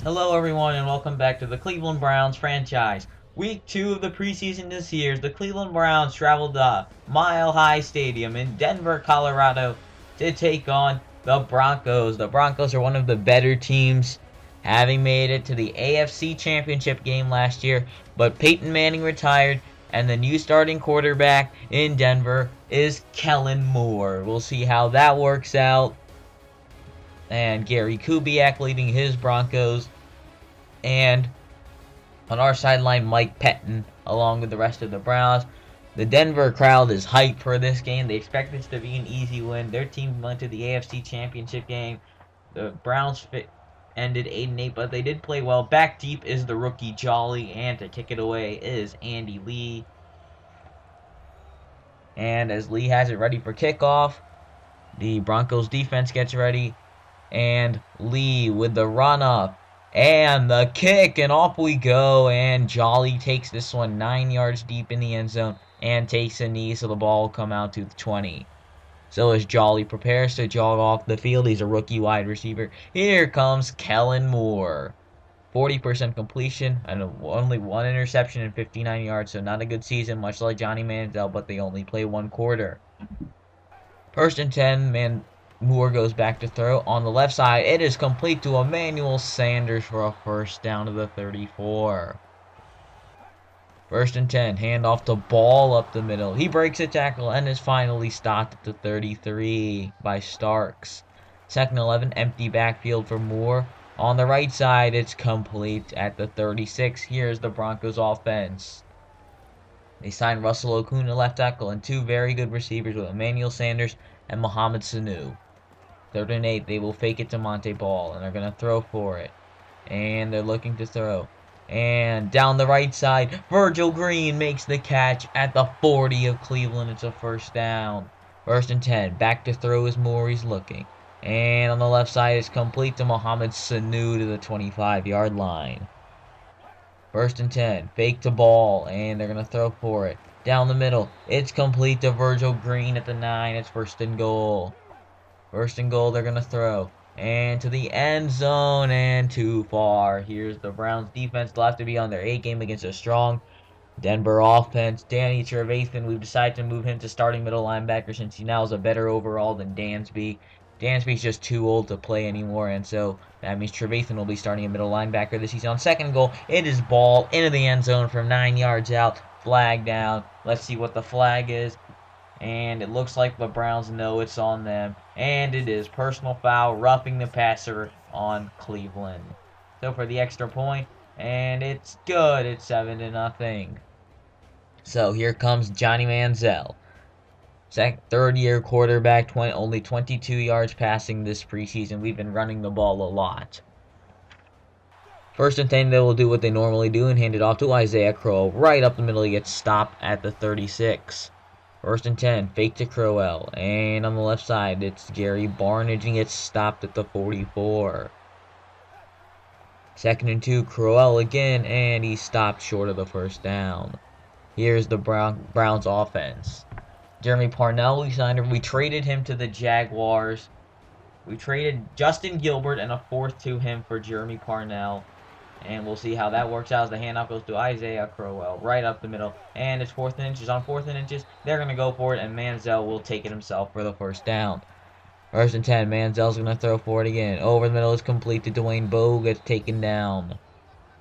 Hello, everyone, and welcome back to the Cleveland Browns franchise. Week 2 of the preseason this year, the Cleveland Browns traveled to Mile High Stadium in Denver, Colorado to take on the Broncos. The Broncos are one of the better teams, having made it to the AFC Championship game last year, but Peyton Manning retired, and the new starting quarterback in Denver is Kellen Moore. We'll see how that works out. And Gary Kubiak leading his Broncos. And on our sideline, Mike Pettin, along with the rest of the Browns. The Denver crowd is hyped for this game. They expect this to be an easy win. Their team went to the AFC Championship game. The Browns ended 8-8, but they did play well. Back deep is the rookie Jolly, and to kick it away is Andy Lee. And as Lee has it ready for kickoff, the Broncos defense gets ready. And Lee with the run up and the kick, and off we go. And Jolly takes this one 9 yards deep in the end zone and takes a knee, so the ball will come out to the 20. So as Jolly prepares to jog off the field, he's a rookie wide receiver. Here comes Kellen Moore. 40% completion and only one interception and 59 yards, so not a good season, much like Johnny Manziel, but they only play one quarter. First and 10, Moore goes back to throw. On the left side, it is complete to Emmanuel Sanders for a first down to the 34. First and 10, handoff to Ball up the middle. He breaks a tackle and is finally stopped at the 33 by Starks. Second 11, empty backfield for Moore. On the right side, it's complete at the 36. Here's the Broncos offense. They signed Russell Okung to left tackle and two very good receivers with Emmanuel Sanders and Mohamed Sanu. Third and 8, they will fake it to Montee Ball, and they're going to throw for it. And they're looking to throw. And down the right side, Virgil Green makes the catch at the 40 of Cleveland. It's a first down. First and 10, back to throw as Moore, he's looking. And on the left side, it's complete to Mohamed Sanu to the 25-yard line. First and 10, fake to Ball, and they're going to throw for it. Down the middle, it's complete to Virgil Green at the 9. It's first and goal. First and goal, they're going to throw. And to the end zone, and too far. Here's the Browns defense. They'll have to be on their A game against a strong Denver offense. Danny Trevathan, we've decided to move him to starting middle linebacker since he now is a better overall than Dansby. Dansby's just too old to play anymore, and so that means Trevathan will be starting a middle linebacker this season. On second goal, it is Ball into the end zone from 9 yards out. Flag down. Let's see what the flag is. And it looks like the Browns know it's on them. And it is personal foul, roughing the passer on Cleveland. So for the extra point, and it's good. It's 7-0. So here comes Johnny Manziel. Third-year quarterback, only 22 yards passing this preseason. We've been running the ball a lot. First and 10, they will do what they normally do and hand it off to Isaiah Crowell. Right up the middle, he gets stopped at the 36. First and 10, fake to Crowell. And on the left side, it's Gary Barnidge, and gets stopped at the 44. Second and 2, Crowell again, and he's stopped short of the first down. Here's the Browns offense. Jeremy Parnell, we traded him to the Jaguars. We traded Justin Gilbert and a fourth to him for Jeremy Parnell. And we'll see how that works out as the handoff goes to Isaiah Crowell right up the middle. And it's 4th and inches. On 4th and inches, they're going to go for it, and Manziel will take it himself for the first down. First and 10, Manziel's going to throw for it again. Over the middle is complete to Dwayne Bowe, gets taken down.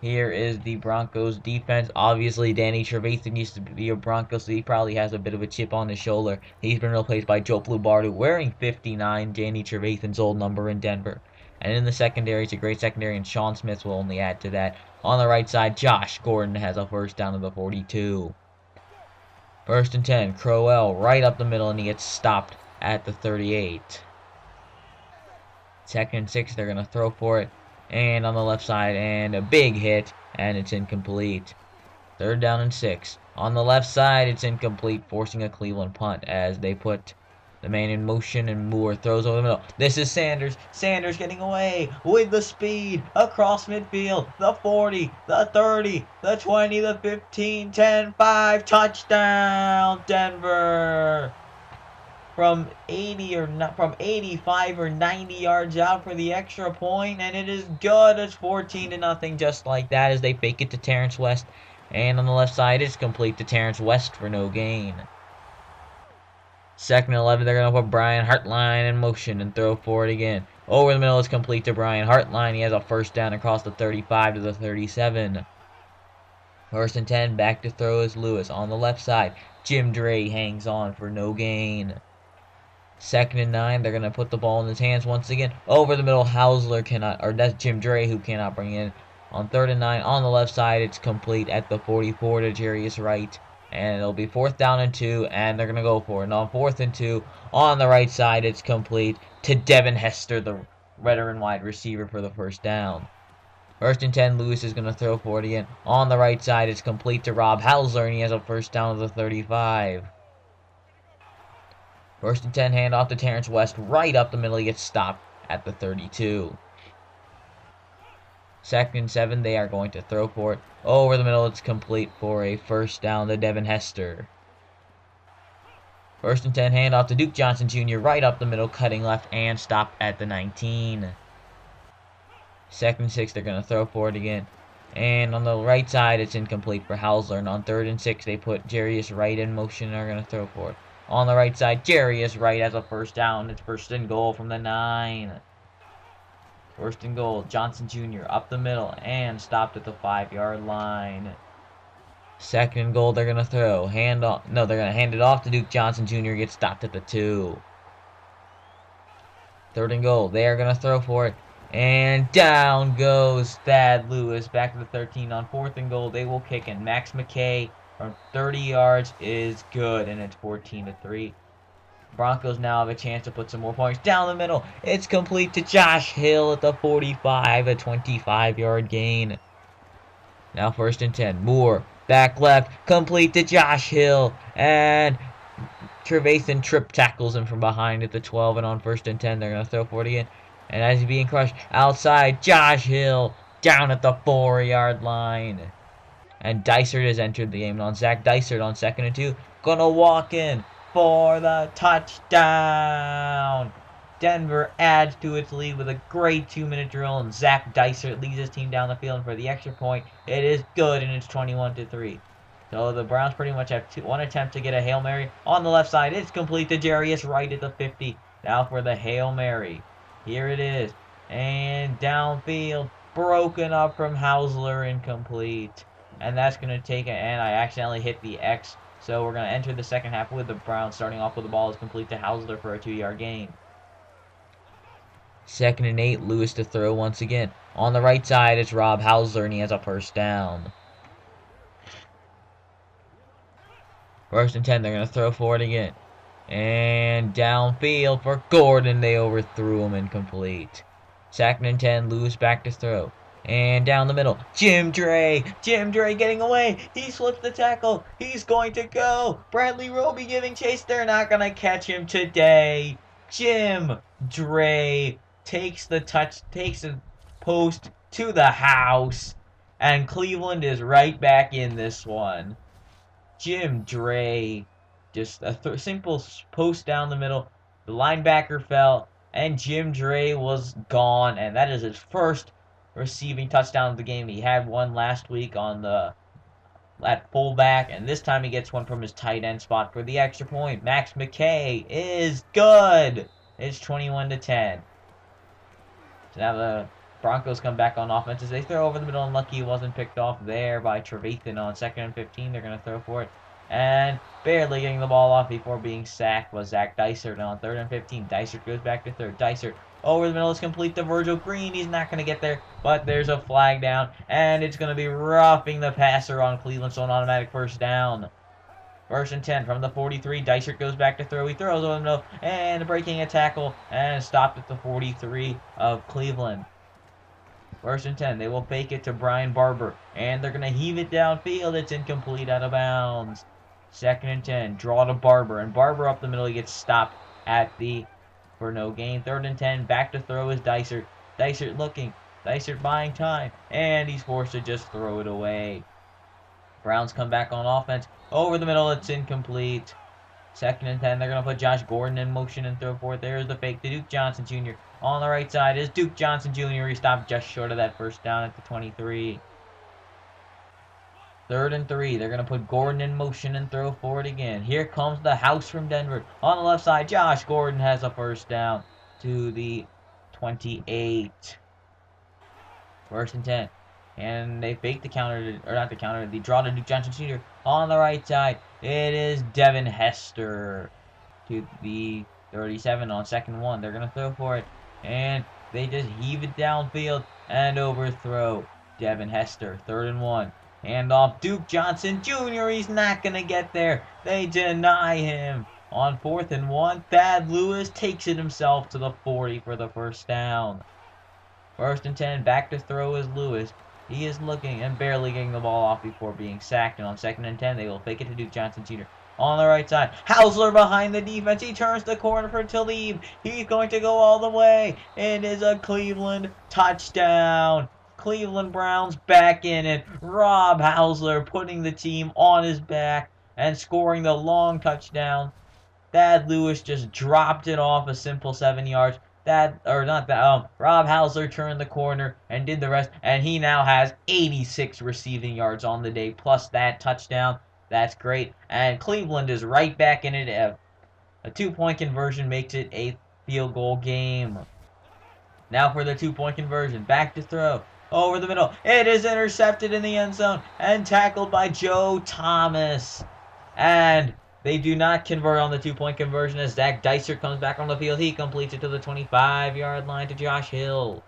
Here is the Broncos defense. Obviously, Danny Trevathan used to be a Bronco, so he probably has a bit of a chip on his shoulder. He's been replaced by Joe Plubardo, wearing 59, Danny Trevathan's old number in Denver. And in the secondary, it's a great secondary, and Sean Smith will only add to that. On the right side, Josh Gordon has a first down to the 42. First and 10, Crowell right up the middle, and he gets stopped at the 38. Second and 6, they're going to throw for it. And on the left side, and a big hit, and it's incomplete. Third down and 6. On the left side, it's incomplete, forcing a Cleveland punt as they put the man in motion, and Moore throws over the middle. This is Sanders. Sanders getting away with the speed across midfield. The 40, the 30, the 20, the 15, 10, 5. Touchdown, Denver. from 80 or not, from 85 or 90 yards out for the extra point, and it is good. It's 14-0, just like that, as they fake it to Terrence West. And on the left side, it's complete to Terrence West for no gain. 2nd and 11, they're going to put Brian Hartline in motion and throw for it again. Over the middle, it's complete to Brian Hartline. He has a first down across the 35 to the 37. 1st and 10, back to throw is Lewis. On the left side, Jim Dre hangs on for no gain. 2nd and 9, they're going to put the ball in his hands once again. Over the middle, Hausler cannot, or that's Jim Dre who cannot bring in. On 3rd and 9, on the left side, it's complete at the 44 to Jarius Wright. And it'll be 4th down and 2, and they're going to go for it. And on 4th and 2, on the right side, it's complete to Devin Hester, the veteran wide receiver, for the first down. 1st and 10, Lewis is going to throw for it again. On the right side, it's complete to Rob Hausler, and he has a first down of the 35. 1st and 10, handoff to Terrence West, right up the middle. He gets stopped at the 32. 2nd and 7, they are going to throw for it. Over the middle, it's complete for a first down to Devin Hester. 1st and 10, handoff to Duke Johnson Jr., right up the middle, cutting left, and stopped at the 19. 2nd and 6, they're going to throw for it again. And on the right side, it's incomplete for Hausler. And on 3rd and 6, they put Jarius Wright in motion and are going to throw for it. On the right side, Jarius Wright has a first down. It's 1st and goal from the 9. 1st and goal, Johnson Jr. up the middle and stopped at the 5-yard line. 2nd and goal, they're going to throw. They're going to hand it off to Duke Johnson Jr. Gets stopped at the 2. 3rd and goal, they are going to throw for it. And down goes Thad Lewis back to the 13. On 4th and goal, they will kick, and Max McKay from 30 yards is good, and it's 14-3. Broncos now have a chance to put some more points down the middle. It's complete to Josh Hill at the 45, a 25-yard gain. Now 1st and 10. Moore, back left, complete to Josh Hill. And Trevathan Tripp tackles him from behind at the 12. And on 1st and 10, they're going to throw for it again. And as he's being crushed outside, Josh Hill down at the 4-yard line. And Dysert has entered the game. And on Zach Dysert on 2nd and 2, going to walk in for the touchdown. Denver adds to its lead with a great 2-minute drill, and Zach Dysert leads his team down the field. And for the extra point, it is good, and it's 21-3. So the Browns pretty much have one attempt to get a Hail Mary. On the left side, it's complete to Jarius Wright at the 50. Now for the Hail Mary. Here it is. And downfield, broken up from Hausler, incomplete. And that's going to take it, and I accidentally hit the X. So we're going to enter the second half with the Browns starting off with the ball is complete to Hausler for a 2-yard gain. 2nd and 8, Lewis to throw once again. On the right side, it's Rob Hausler, and he has a first down. 1st and 10, they're going to throw for it again. And downfield for Gordon, they overthrew him, incomplete. 2nd and 10, Lewis back to throw. And down the middle, Jim Dre getting away. He slips the tackle. He's going to go. Bradley Roby giving chase. They're not going to catch him today. Jim Dre takes the post to the house. And Cleveland is right back in this one. Jim Dre, just a simple post down the middle. The linebacker fell, and Jim Dre was gone. And that is his first receiving touchdown of the game. He had one last week on at fullback, and this time he gets one from his tight end spot for the extra point. Max McKay is good. It's 21-10. So now the Broncos come back on offense as they throw over the middle, and lucky he wasn't picked off there by Trevathan. On 2nd and 15, they're going to throw for it. And barely getting the ball off before being sacked was Zach Dysert. And on 3rd and 15, Dysert goes back to third. Dysert over the middle is complete to Virgil Green. He's not going to get there, but there's a flag down, and it's going to be roughing the passer on Cleveland, so an automatic first down. 1st and 10 from the 43. Dysert goes back to throw. He throws over the middle, and breaking a tackle, and stopped at the 43 of Cleveland. 1st and 10. They will fake it to Brian Barber, and they're going to heave it downfield. It's incomplete, out of bounds. 2nd and 10. Draw to Barber, and Barber up the middle. He gets stopped at the for no gain. 3rd and 10. Back to throw is Dysert. Dysert looking. Dysert buying time, and he's forced to just throw it away. Browns come back on offense. Over the middle, it's incomplete. 2nd and 10. They're going to put Josh Gordon in motion and throw for it. There's the fake to Duke Johnson Jr. On the right side is Duke Johnson Jr. He stopped just short of that first down at the 23. 3rd and 3. They're going to put Gordon in motion and throw for it again. Here comes the house from Denver. On the left side, Josh Gordon has a first down to the 28. 1st and 10. And they fake the counter, or not the counter, the draw to Duke Johnson Jr. On the right side, it is Devin Hester to the 37 on 2nd and 1. They're going to throw for it, and they just heave it downfield and overthrow Devin Hester. 3rd and 1. Hand off Duke Johnson Jr. He's not going to get there. They deny him. On 4th and 1, Thad Lewis takes it himself to the 40 for the first down. 1st and 10, back to throw is Lewis. He is looking and barely getting the ball off before being sacked. And on 2nd and 10, they will fake it to Duke Johnson Jr. On the right side, Hausler behind the defense. He turns the corner for Talib. He's going to go all the way. It is a Cleveland touchdown. Cleveland Browns back in it. Rob Hausler putting the team on his back and scoring the long touchdown. Thad Lewis just dropped it off a simple 7 yards. Rob Hausler turned the corner and did the rest, and he now has 86 receiving yards on the day, plus that touchdown. That's great. And Cleveland is right back in it. A 2-point conversion makes it a field goal game. Now for the 2-point conversion. Back to throw. Over the middle. It is intercepted in the end zone and tackled by Joe Thomas. And they do not convert on the 2-point conversion as Zach Dysert comes back on the field. He completes it to the 25-yard line to Josh Hill.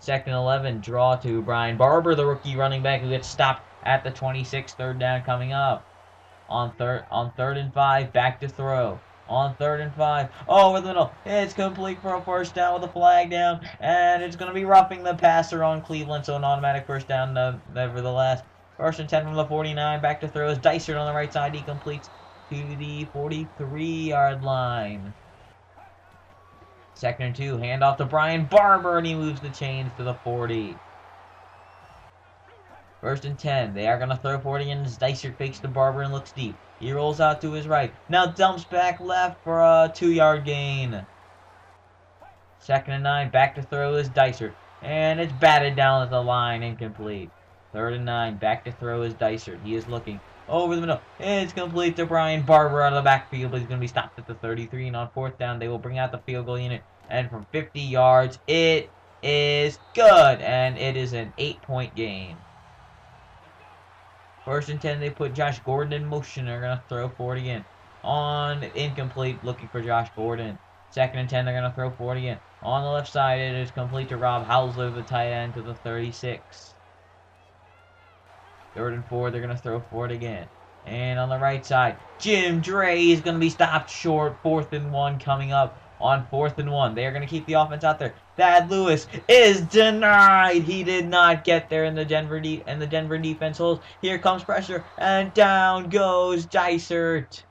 2nd and 11, draw to Brian Barber, the rookie running back, who gets stopped at the 26. 3rd down coming up. On 3rd and 5, back to throw. On 3rd and 5, over the middle. It's complete for a first down with a flag down, and it's going to be roughing the passer on Cleveland, so an automatic first down nevertheless. 1st and 10 from the 49, back to throw is Dysert on the right side. He completes to the 43-yard line. 2nd and 2, handoff to Brian Barber, and he moves the chains to the 40. 1st and 10, they are going to throw for it again as Dysert fakes to Barber and looks deep. He rolls out to his right, now dumps back left for a 2-yard gain. 2nd and 9, back to throw is Dysert, and it's batted down at the line, incomplete. 3rd and 9, back to throw is Dysert. He is looking over the middle. It's complete to Brian Barber out of the backfield, but he's going to be stopped at the 33. And on 4th down, they will bring out the field goal unit. And from 50 yards, it is good. And it is an 8-point game. 1st and 10, they put Josh Gordon in motion. They're going to throw for it again. On incomplete, looking for Josh Gordon. 2nd and 10, they're going to throw for it again. On the left side, it is complete to Rob Hausler, the tight end, to the 36. 3rd and 4, they're going to throw for it again. And on the right side, Jim Dre is going to be stopped short. 4th and 1 coming up on 4th and 1. They are going to keep the offense out there. Thad Lewis is denied. He did not get there in the Denver defense holes. Here comes pressure, and down goes Dysert.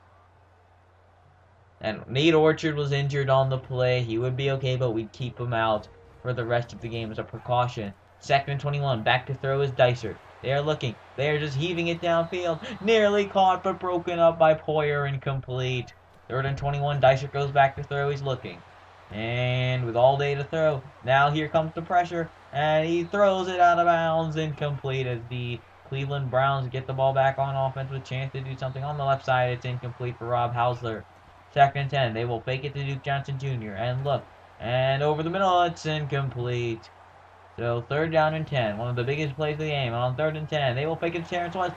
And Nate Orchard was injured on the play. He would be okay, but we'd keep him out for the rest of the game as a precaution. 2nd and 21, back to throw is Dysert. They are looking. They are just heaving it downfield. Nearly caught, but broken up by Poyer, incomplete. 3rd and 21, Dysert goes back to throw. He's looking. And with all day to throw, now here comes the pressure. And he throws it out of bounds, incomplete, as the Cleveland Browns get the ball back on offense with a chance to do something. On the left side, it's incomplete for Rob Hausler. 2nd and 10, they will fake it to Duke Johnson Jr. And look. And over the middle, it's incomplete. So 3rd down and 10, one of the biggest plays of the game. On 3rd and 10, they will fake it to Terrence West.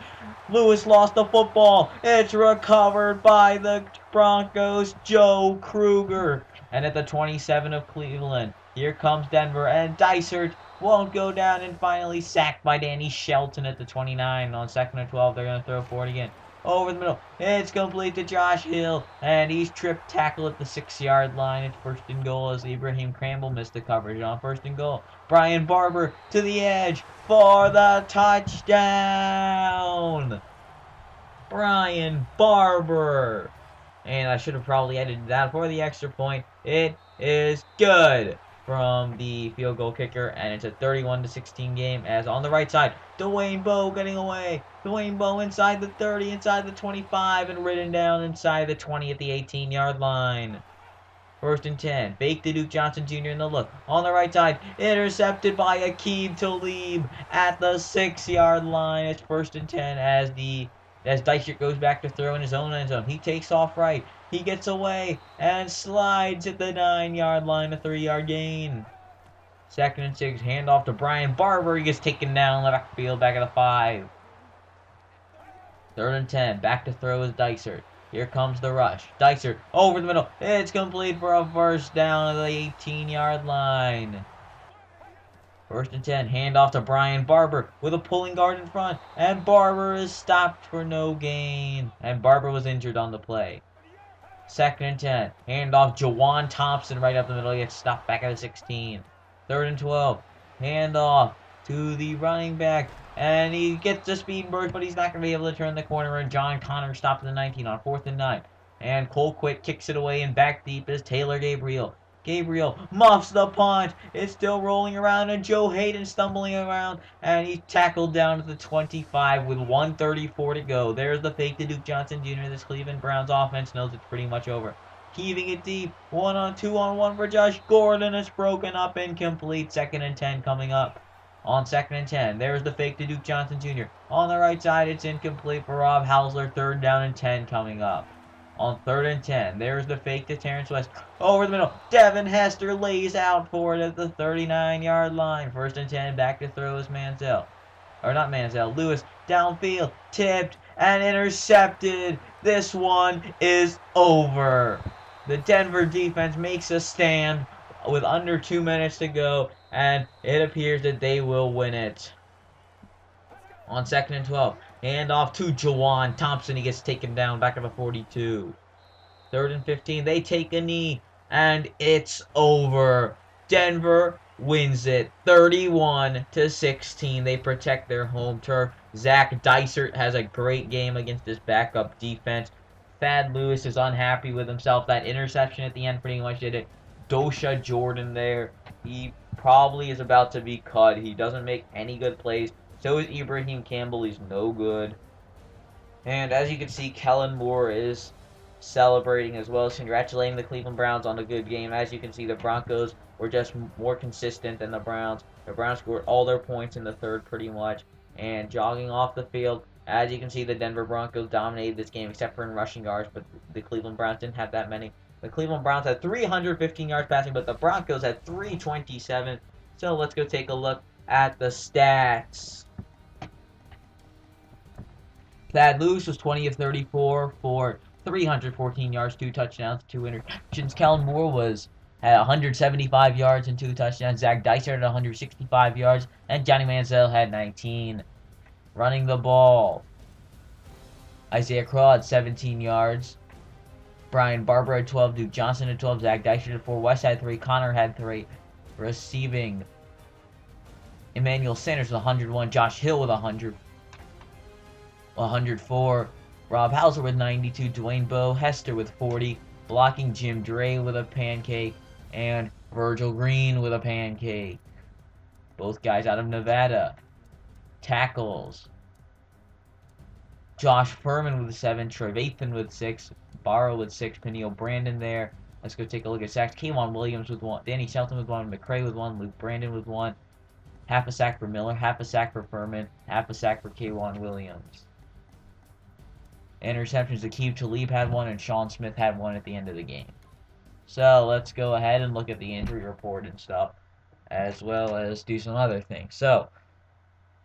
Lewis lost the football. It's recovered by the Broncos, Joe Kruger. And at the 27 of Cleveland, here comes Denver, and Dysert won't go down, and finally sacked by Danny Shelton at the 29. On 2nd and 12, they're going to throw for it again. Over the middle, it's complete to Josh Hill, and he's tripped tackle at the 6-yard line. It's 1st and goal as Ibrahim Cramble missed the coverage. On 1st and goal, Brian Barber to the edge for the touchdown. Brian Barber. And I should have probably edited that for the extra point. It is good. from the field goal kicker, and it's a 31-16 game. As on the right side, Dwayne Bowe getting away. Dwayne Bowe inside the 30, inside the 25, and ridden down inside the 20 at the 18-yard line. 1st and 10. Fake to Duke Johnson Jr. in the look. On the right side. Intercepted by Aqib Talib at the 6-yard line. It's 1st and 10 as Dysart goes back to throw in his own end zone. He takes off right. He gets away and slides at the 9-yard line. A 3-yard gain. 2nd and 6. Handoff to Brian Barber. He gets taken down the backfield back at the 5. 3rd and 10. Back to throw is Dysart. Here comes the rush. Dysart over the middle. It's complete for a 1st down at the 18-yard line. 1st and 10. Handoff to Brian Barber with a pulling guard in front. And Barber is stopped for no gain. And Barber was injured on the play. 2nd and 10. Handoff Jawan Thompson right up the middle. He gets stopped back at the 16. 3rd and 12. Handoff to the running back. And he gets the speed burst, but he's not going to be able to turn the corner. And John Connor stops at the 19 on 4th and 9. And Colquitt kicks it away, and back deep is Taylor Gabriel. Gabriel muffs the punt. It's still rolling around, and Joe Hayden stumbling around. And he's tackled down to the 25 with 1:34 to go. There's the fake to Duke Johnson Jr. This Cleveland Browns offense knows it's pretty much over. Heaving it deep. 1-on-2-on-1 for Josh Gordon. It's broken up, incomplete. 2nd and 10 coming up. On 2nd and 10, there's the fake to Duke Johnson Jr. On the right side, it's incomplete for Rob Hausler. 3rd down and 10 coming up. On 3rd and 10, there's the fake to Terrence West. Over the middle, Devin Hester lays out for it at the 39-yard line. 1st and 10, back to throw is Manziel. Or not Manziel, Lewis. Downfield, tipped, and intercepted. This one is over. The Denver defense makes a stand with under 2 minutes to go, and it appears that they will win it. On 2nd and 12, handoff to Jawan Thompson. He gets taken down back at the 42. 3rd and 15, they take a knee, and it's over. Denver wins it 31-16. They protect their home turf. Zach Dysart has a great game against this backup defense. Thad Lewis is unhappy with himself. That interception at the end pretty much did it. Dosha Jordan there. He probably is about to be cut. He doesn't make any good plays. So is Ibrahim Campbell. He's no good. And as you can see, Kellen Moore is celebrating as well as congratulating the Cleveland Browns on a good game. As you can see, the Broncos were just more consistent than the Browns. The Browns scored all their points in the 3rd pretty much. And jogging off the field, as you can see, the Denver Broncos dominated this game except for in rushing yards, but the Cleveland Browns didn't have that many. The Cleveland Browns had 315 yards passing, but the Broncos had 327. So let's go take a look at the stats. Thad Lewis was 20 of 34 for 314 yards, 2 touchdowns, 2 interceptions. Kellen Moore was at 175 yards and 2 touchdowns. Zach Dysart had 165 yards, and Johnny Manziel had 19. Running the ball, Isaiah Crowell had 17 yards. Brian Barber had 12. Duke Johnson had 12. Zach Dysart had 4. West had 3. Connor had 3. Receiving, Emmanuel Sanders with 101. Josh Hill with 104. Rob Hausler with 92. Dwayne Bowe. Hester with 40. Blocking, Jim Dre with a pancake. And Virgil Green with a pancake. Both guys out of Nevada. Tackles, Josh Furman with 7. Trevathan with 6. Barrow with 6. Peniel Brandon there. Let's go take a look at sacks. K'Wan Williams with 1. Danny Shelton with 1. McCray with 1. Luke Brandon with 1. Half a sack for Miller. Half a sack for Furman. Half a sack for K'Wan Williams. Interceptions, Aqib Talib had 1, and Sean Smith had 1 at the end of the game. So let's go ahead and look at the injury report and stuff, as well as do some other things. So,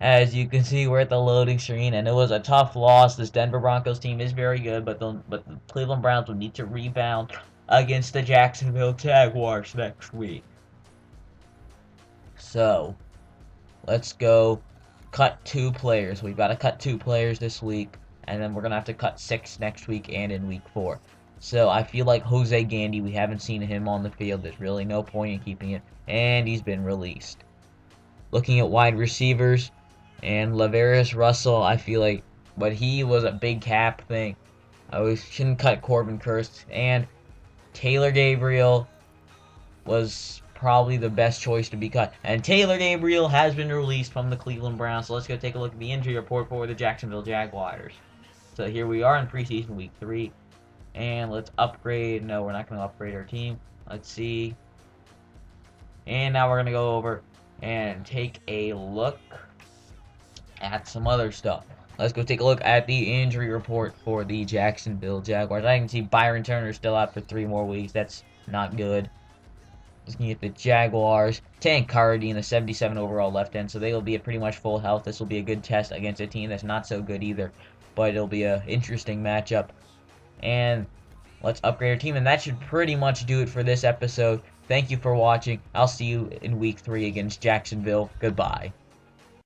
as you can see, we're at the loading screen, and it was a tough loss. This Denver Broncos team is very good, but the Cleveland Browns will need to rebound against the Jacksonville Jaguars next week. So, let's go cut 2 players. We've got to cut 2 players this week, and then we're going to have to cut 6 next week and in week 4. So, I feel like Jose Gandy, we haven't seen him on the field. There's really no point in keeping it, and he's been released. Looking at wide receivers, and Laverius Russell, I feel like, but he was a big cap thing. We shouldn't cut Corbin Kurst. And Taylor Gabriel was probably the best choice to be cut. And Taylor Gabriel has been released from the Cleveland Browns. So let's go take a look at the injury report for the Jacksonville Jaguars. So here we are in preseason week 3. And let's upgrade. No, we're not going to upgrade our team. Let's see. And now we're going to go over and take a look at some other stuff. Let's go take a look at the injury report for the Jacksonville Jaguars. I can see Byron Turner still out for 3 more weeks. That's not good. Looking at the Jaguars, Tank Carradine, the 77 overall left end, so they will be at pretty much full health. This will be a good test against a team that's not so good either, but it'll be an interesting matchup. And let's upgrade our team, and that should pretty much do it for this episode. Thank you for watching. I'll see you in week 3 against Jacksonville. Goodbye.